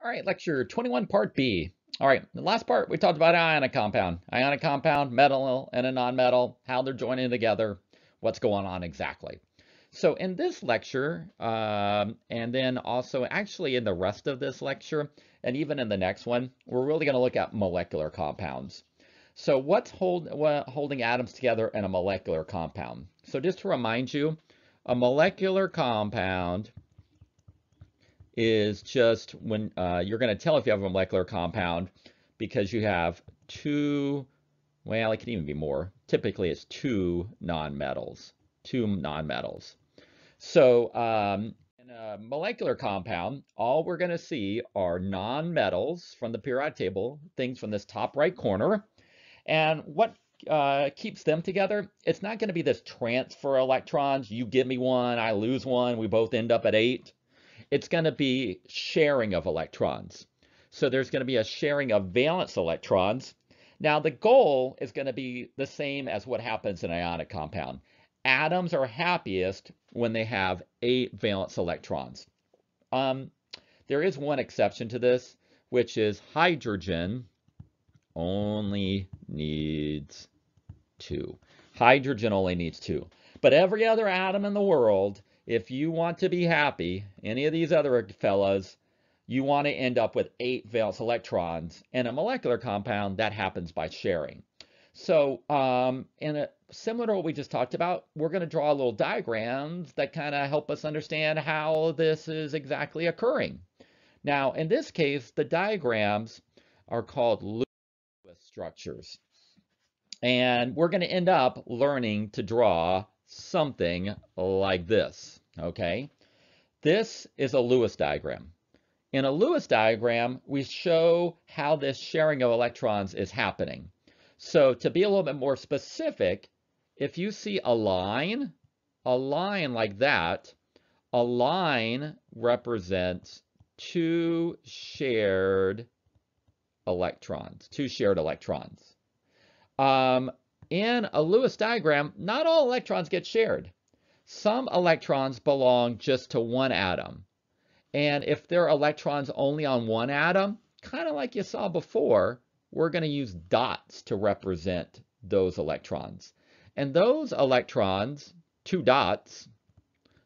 All right, lecture 21, part B. All right, the last part, we talked about ionic compound. Ionic compound, metal and a nonmetal, how they're joining together, what's going on exactly. So in this lecture, and then also actually in the rest of this lecture, and even in the next one, we're really going to look at molecular compounds. So what's holding atoms together in a molecular compound? So just to remind you, a molecular compound is just when you're going to tell if you have a molecular compound because you have two, well, it can even be more. Typically, it's two nonmetals. So in a molecular compound, all we're going to see are nonmetals from the periodic table, things from this top right corner. And what keeps them together? It's not going to be this transfer electrons. You give me one, I lose one, we both end up at 8. It's going to be sharing of electrons. So there's going to be a sharing of valence electrons. Now the goal is going to be the same as what happens in an ionic compound. Atoms are happiest when they have 8 valence electrons. There is one exception to this, which is hydrogen only needs 2. Hydrogen only needs 2. But every other atom in the world, if you want to be happy, any of these other fellas, you want to end up with 8 valence electrons. In a molecular compound, that happens by sharing. So similar to what we just talked about, we're going to draw little diagrams that kind of help us understand how this is exactly occurring. Now, in this case, the diagrams are called Lewis structures. And we're going to end up learning to draw something like this, okay? This is a Lewis diagram. In a Lewis diagram, we show how this sharing of electrons is happening. So to be a little bit more specific, if you see a line like that, a line represents two shared electrons. In a Lewis diagram, not all electrons get shared. Some electrons belong just to one atom. And if there are electrons only on one atom, kind of like you saw before, we're going to use dots to represent those electrons. And those electrons, 2 dots,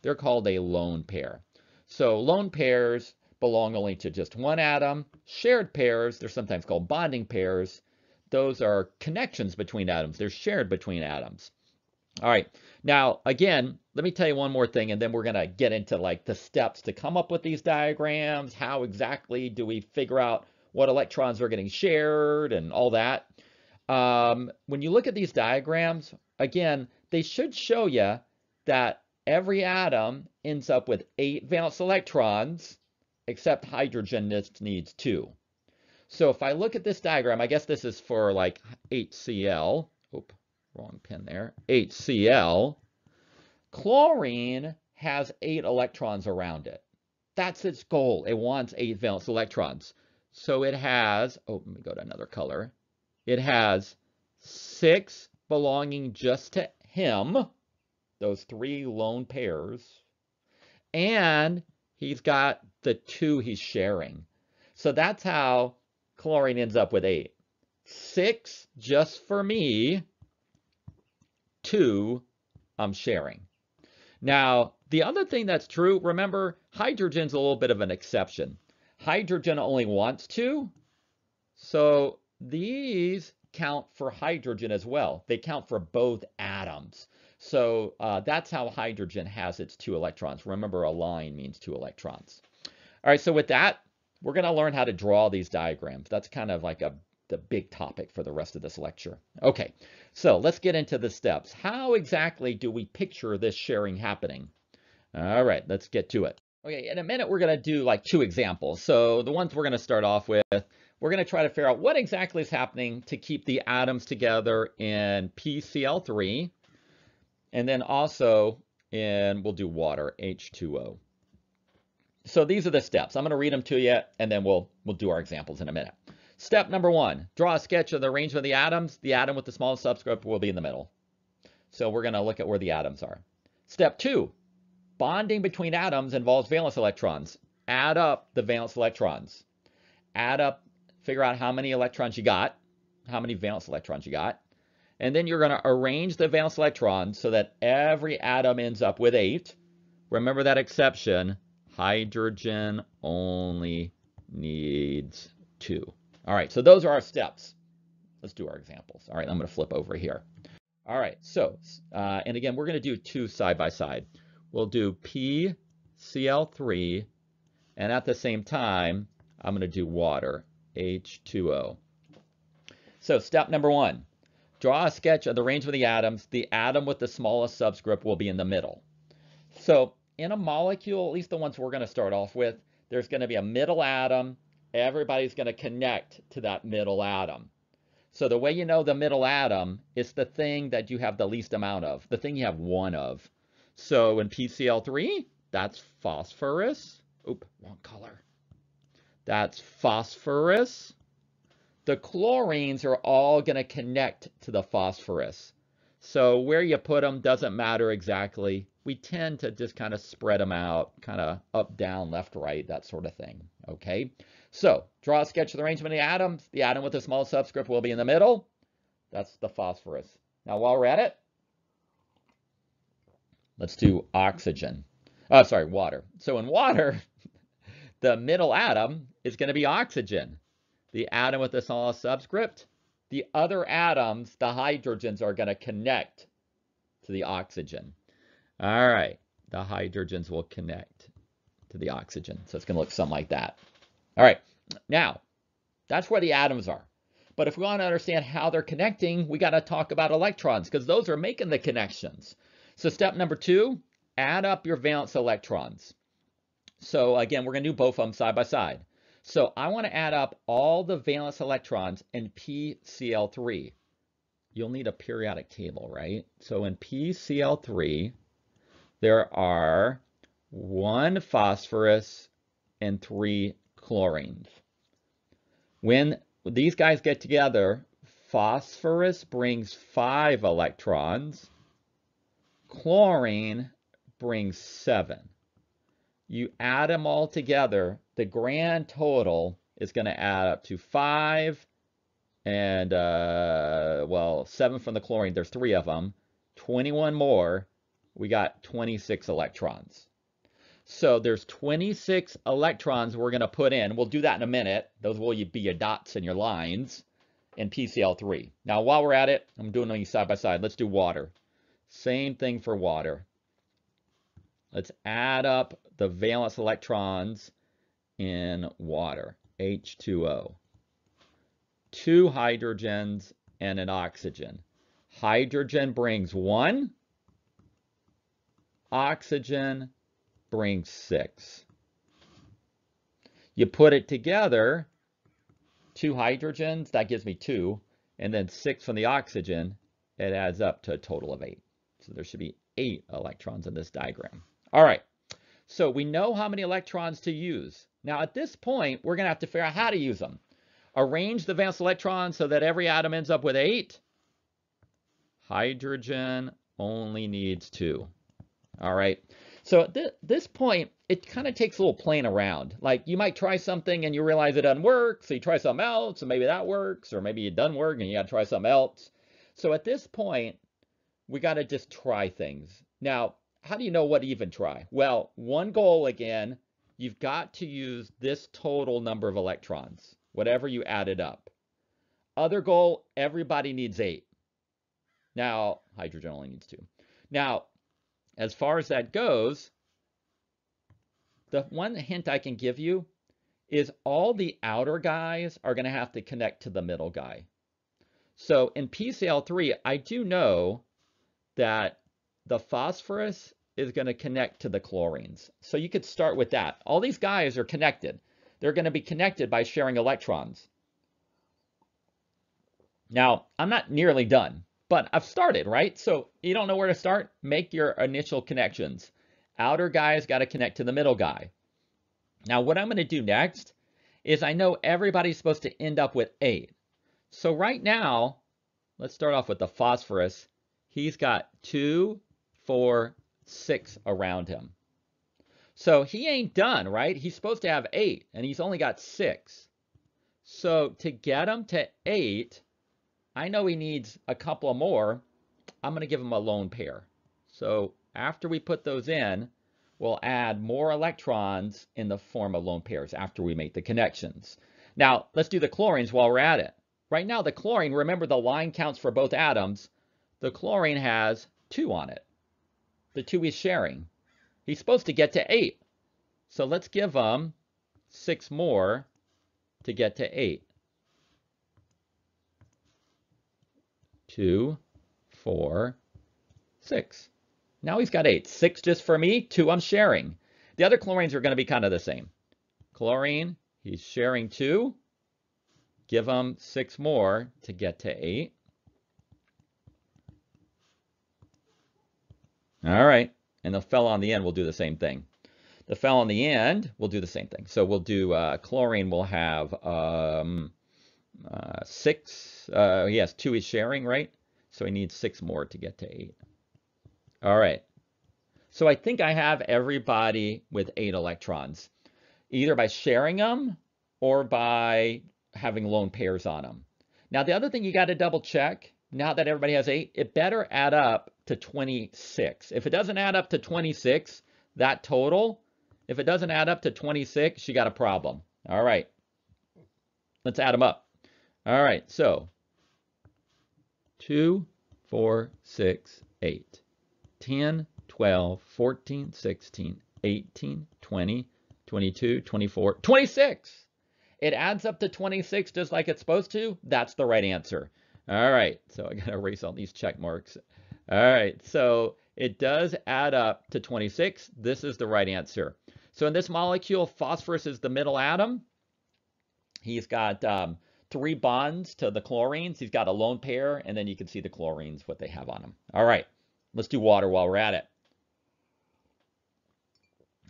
they're called a lone pair. So lone pairs belong only to just one atom. Shared pairs, they're sometimes called bonding pairs. Those are connections between atoms. They're shared between atoms. All right. Now, again, let me tell you one more thing, and then we're going to get into like the steps to come up with these diagrams. How exactly do we figure out what electrons are getting shared and all that? When you look at these diagrams, again, they should show you that every atom ends up with 8 valence electrons, except hydrogen needs 2. So if I look at this diagram, I guess this is for like HCl. Oop, wrong pen there. HCl. Chlorine has 8 electrons around it. That's its goal. It wants 8 valence electrons. So it has, oh, let me go to another color. It has 6 belonging just to him, those 3 lone pairs, and he's got the 2 he's sharing. So that's how chlorine ends up with 8. 6 just for me, 2 I'm sharing. Now, the other thing that's true, remember, hydrogen's a little bit of an exception. Hydrogen only wants 2, so these count for hydrogen as well. They count for both atoms. So that's how hydrogen has its 2 electrons. Remember, a line means 2 electrons. All right, so with that, we're going to learn how to draw these diagrams. That's kind of like the big topic for the rest of this lecture. Okay, so let's get into the steps. How exactly do we picture this sharing happening? All right, let's get to it. Okay, in a minute, we're going to do like 2 examples. So the ones we're going to start off with, we're going to try to figure out what exactly is happening to keep the atoms together in PCl3, and then also we'll do water, H2O. So these are the steps. I'm going to read them to you, and then we'll do our examples in a minute. Step number 1, draw a sketch of the arrangement of the atoms. The atom with the smallest subscript will be in the middle. So we're going to look at where the atoms are. Step 2, bonding between atoms involves valence electrons. Add up the valence electrons. add up, figure out how many electrons you got, how many valence electrons you got, and then you're going to arrange the valence electrons so that every atom ends up with 8. Remember that exception, hydrogen only needs 2. All right, so those are our steps. Let's do our examples. All right, I'm going to flip over here. All right, so, and again, we're going to do 2 side by side. We'll do PCl3, and at the same time, I'm going to do water, H2O. So step number 1, draw a sketch of the arrangement of the atoms. The atom with the smallest subscript will be in the middle. So in a molecule, at least the ones we're going to start off with, there's going to be a middle atom. Everybody's going to connect to that middle atom. So the way you know the middle atom is the thing that you have the least amount of, the thing you have 1 of. So in PCl3, that's phosphorus. Oop, wrong color. That's phosphorus. The chlorines are all going to connect to the phosphorus. So where you put them doesn't matter exactly. We tend to just kind of spread them out, kind of up, down, left, right, that sort of thing. Okay, so draw a sketch of the arrangement of the atoms. The atom with the small subscript will be in the middle. That's the phosphorus. Now, while we're at it, let's do oxygen. Oh, sorry, water. So in water, the middle atom is going to be oxygen. The atom with the smallest subscript, the other atoms, the hydrogens, are going to connect to the oxygen. All right, the hydrogens will connect to the oxygen. So it's going to look something like that. All right, now, that's where the atoms are. But if we want to understand how they're connecting, we got to talk about electrons, because those are making the connections. So step number 2, add up your valence electrons. So again, we're going to do both of them side by side. So I want to add up all the valence electrons in PCl3. You'll need a periodic table, right? So in PCl3, there are 1 phosphorus and 3 chlorines. When these guys get together, phosphorus brings 5 electrons, chlorine brings 7. You add them all together, the grand total is going to add up to 5 and, well, 7 from the chlorine. There's 3 of them. 21 more. We got 26 electrons. So there's 26 electrons we're going to put in. We'll do that in a minute. Those will be your dots and your lines in PCl3. Now, while we're at it, I'm doing these side by side. Let's do water. Same thing for water. Let's add up the valence electrons in water, H2O. 2 hydrogens and an oxygen. Hydrogen brings 1. Oxygen brings 6. You put it together, 2 hydrogens, that gives me 2, and then 6 from the oxygen, it adds up to a total of 8. So there should be 8 electrons in this diagram. All right, so we know how many electrons to use. Now at this point, we're going to have to figure out how to use them. Arrange the valence electrons so that every atom ends up with 8. Hydrogen only needs 2. All right, so at this point, it kind of takes a little playing around. Like you might try something and you realize it doesn't work, so you try something else, and maybe that works, or maybe it doesn't work and you got to try something else. So at this point, we got to just try things. Now, how do you know what to even try? Well, one goal again, you've got to use this total number of electrons, whatever you added up. Other goal, everybody needs 8. Now, hydrogen only needs 2. Now, as far as that goes, the one hint I can give you is all the outer guys are going to have to connect to the middle guy. So in PCl3, I do know that the phosphorus is going to connect to the chlorines. So you could start with that. All these guys are connected. They're going to be connected by sharing electrons. Now, I'm not nearly done, but I've started, right? So you don't know where to start? Make your initial connections. Outer guy's got to connect to the middle guy. Now, what I'm going to do next is I know everybody's supposed to end up with 8. So right now, let's start off with the phosphorus. He's got 2, 4, 6 around him. So he ain't done, right? He's supposed to have 8, and he's only got 6. So to get him to 8, I know he needs a couple more. I'm going to give him a lone pair. So after we put those in, we'll add more electrons in the form of lone pairs after we make the connections. Now, let's do the chlorines while we're at it. Right now, the chlorine, remember the line counts for both atoms. The chlorine has 2 on it. The 2 he's sharing. He's supposed to get to 8. So let's give him 6 more to get to 8. 2, 4, 6. Now he's got 8. 6 just for me, 2 I'm sharing. The other chlorines are going to be kind of the same. Chlorine, he's sharing 2. Give him 6 more to get to 8. All right. And the fellow on the end will do the same thing. The fellow on the end will do the same thing. So we'll do chlorine will have 6. He has 2 he's sharing, right? So he needs 6 more to get to 8. All right. So I think I have everybody with 8 electrons, either by sharing them or by having lone pairs on them. Now, the other thing you got to double check, now that everybody has 8, it better add up to 26. If it doesn't add up to 26, that total, if it doesn't add up to 26, you got a problem. All right. Let's add them up. All right. So 2, 4, 6, 8, 10, 12, 14, 16, 18, 20, 22, 24, 26. It adds up to 26 just like it's supposed to. That's the right answer. All right, so I got to erase all these check marks. All right, so it does add up to 26. This is the right answer. So in this molecule, phosphorus is the middle atom. He's got 3 bonds to the chlorines. He's got a lone pair, and then you can see the chlorines, what they have on them. All right, let's do water while we're at it.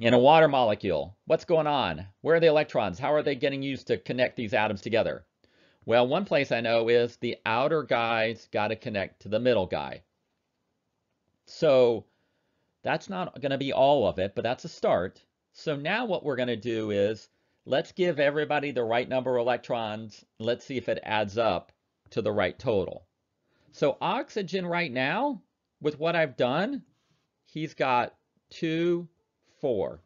In a water molecule, what's going on? Where are the electrons? How are they getting used to connect these atoms together? Well, one place I know is the outer guy's got to connect to the middle guy. So that's not going to be all of it, but that's a start. So now what we're going to do is let's give everybody the right number of electrons. Let's see if it adds up to the right total. So oxygen right now, with what I've done, he's got 2, 4.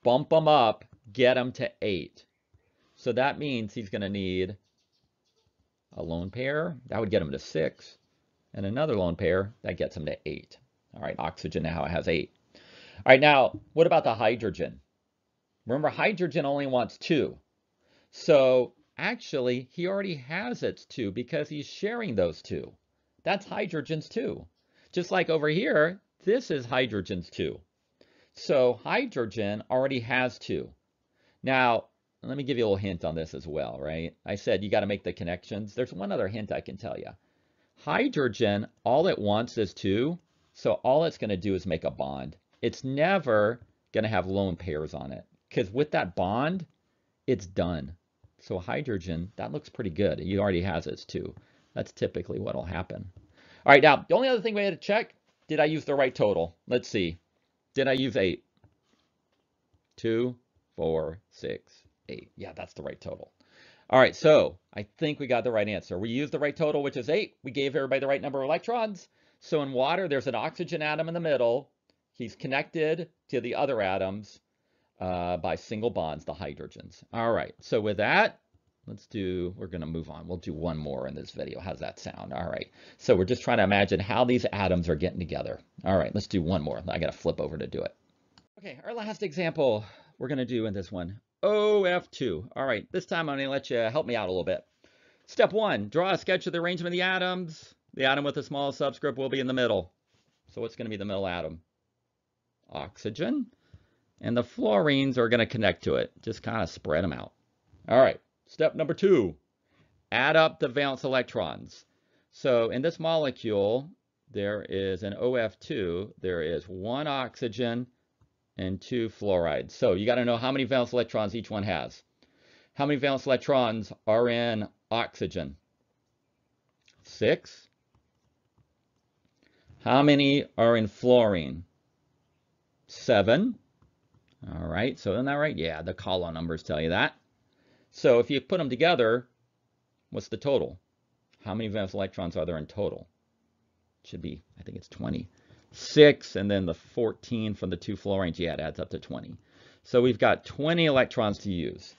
Bump them up, get them to 8. So that means he's going to need a lone pair. That would get him to 6. And another lone pair, that gets him to 8. All right, oxygen now has 8. All right, now, what about the hydrogen? Remember, hydrogen only wants 2. So actually, he already has its 2 because he's sharing those 2. That's hydrogen's 2. Just like over here, this is hydrogen's 2. So hydrogen already has 2. Now, let me give you a little hint on this as well, right? I said you got to make the connections. There's one other hint I can tell you. Hydrogen, all it wants is 2. So all it's going to do is make a bond. It's never going to have lone pairs on it because with that bond, it's done. So hydrogen, that looks pretty good. He already has its 2. That's typically what will happen. All right, now, the only other thing we had to check, did I use the right total? Let's see. Did I use 8? 2, 4, 6, 8. Yeah, that's the right total. All right, so I think we got the right answer. We used the right total, which is 8. We gave everybody the right number of electrons. So in water, there's an oxygen atom in the middle. He's connected to the other atoms by single bonds, the hydrogens. All right, so with that, we're going to move on. We'll do one more in this video. How's that sound? All right, so we're just trying to imagine how these atoms are getting together. All right, let's do one more. I got to flip over to do it. Okay, our last example we're going to do in this one, OF2. All right, this time I'm going to let you help me out a little bit. Step 1, draw a sketch of the arrangement of the atoms. The atom with the smallest subscript will be in the middle. So what's going to be the middle atom? Oxygen. And the fluorines are going to connect to it. Just kind of spread them out. All right, step number 2, add up the valence electrons. So in this molecule, there is an OF2. There is 1 oxygen and 2 fluorides. So you got to know how many valence electrons each one has. How many valence electrons are in oxygen? 6. How many are in fluorine? 7. All right, so isn't that right? Yeah, the column numbers tell you that. So if you put them together, what's the total? How many valence electrons are there in total? It should be, I think it's 20. 6, and then the 14 from the 2 fluorines, yeah, it adds up to 20. So we've got 20 electrons to use.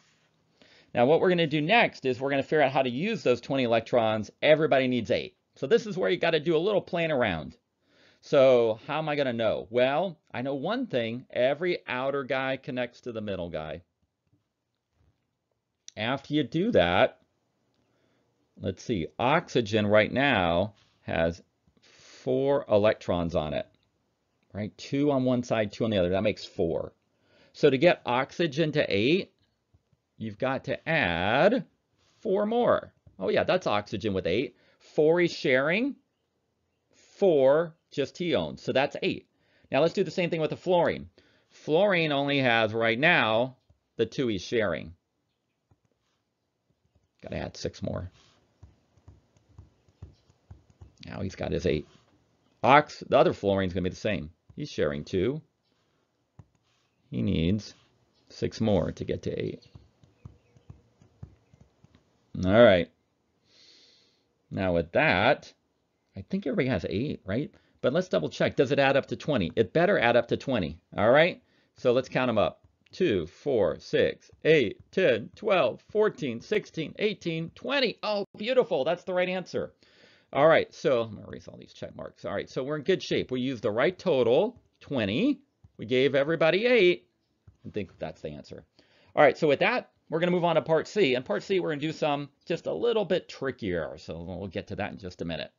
Now what we're going to do next is we're going to figure out how to use those 20 electrons. Everybody needs 8. So this is where you got to do a little playing around. So how am I going to know? Well, I know one thing. Every outer guy connects to the middle guy. After you do that, let's see, oxygen right now has 4 electrons on it, right? 2 on one side, 2 on the other. That makes 4. So to get oxygen to 8, you've got to add 4 more. Oh yeah, that's oxygen with 8. 4 he's sharing, 4 just he owns. So that's 8. Now let's do the same thing with the fluorine. Fluorine only has right now the 2 he's sharing. Got to add 6 more. Now he's got his 8. The other fluorine's going to be the same. He's sharing 2. He needs 6 more to get to 8. All right. Now with that, I think everybody has 8, right? But let's double check. Does it add up to 20? It better add up to 20. All right? So let's count them up. 2, 4, 6, 8, 10, 12, 14, 16, 18, 20. Oh, beautiful. That's the right answer. All right, so I'm going to erase all these check marks. All right, so we're in good shape. We used the right total, 20. We gave everybody 8. I think that's the answer. All right, so with that, we're going to move on to part C. And part C, we're going to do some just a little bit trickier. So we'll get to that in just a minute.